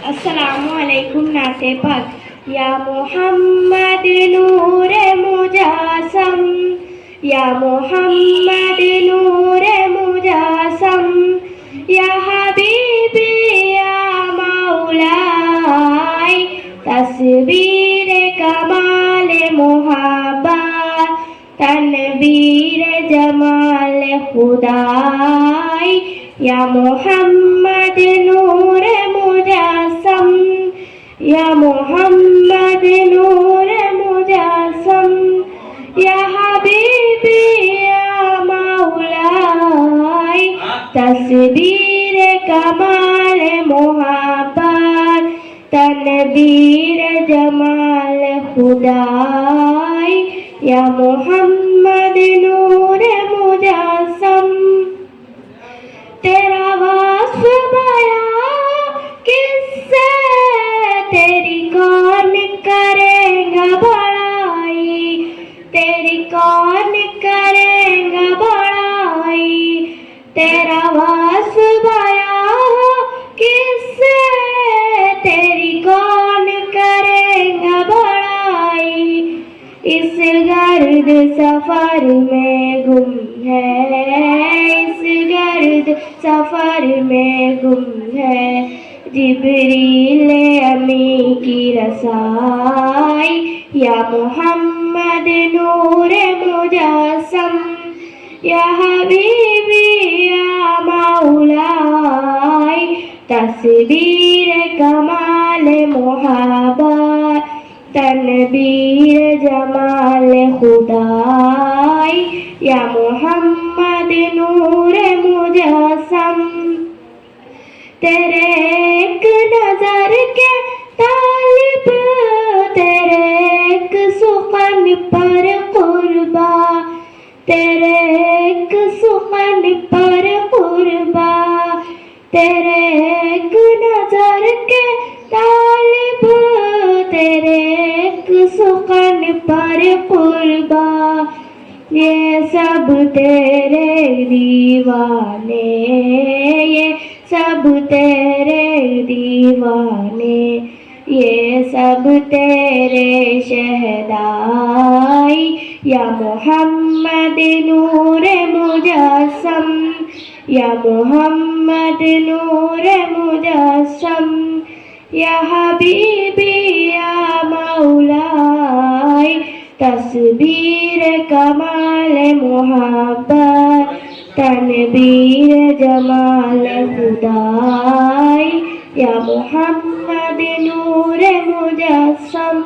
अस्सलामुअलैकुम नाते पाक या मोहम्मद नूरे मुजासम या मोहम्मद नूरे मुजासम या हबीबी या मौलाई तस्वीर कमाल मुहब्बत तनवीर जमाल खुदाई या मोहम्मद नूर मुजासम या मोहम्मद नूर मुजासम या हबीबी या मौलाई तस्वीर कमाल मुहब्बत तनवीर जमाल खुदाई या मोहम्मद नूर मुजासम तेरा वास्फ बयां किससे तेरी कौन करेगा बड़ाई तेरी कौन करेगा बड़ाई तेरा वास्फ बयां किससे तेरी कौन करेगा बड़ाई इस गर्द सफर में गुम है इस गर्द सफर में गुम है जिब्रील अमी की रसाई या मोहम्मद नूर मुजासम या हबीबी या मौलाई तस्वीर कमाल मुहब्बत तनवीर जमाल खुदाई या मोहम्मद नूर मुजासम तेरे एक नजर के तालिब तेरे एक सुखन पर कुर्बा तेरे एक सुखन पर कुर्बा तेरे एक नजर के तालिब तेरे एक सुखन पर कुर्बा ये सब तेरे दीवाने ये सब तेरे दीवाने ये सब तेरे शहदाई या मोहम्मद नूर मुजासम या मोहम्मद नूर मुजासम या हबीबी या मौलाई तस्वीर कमाल मुहब्बत तनवीर जमाल खुदाई या मोहम्मद नूर मुजासम।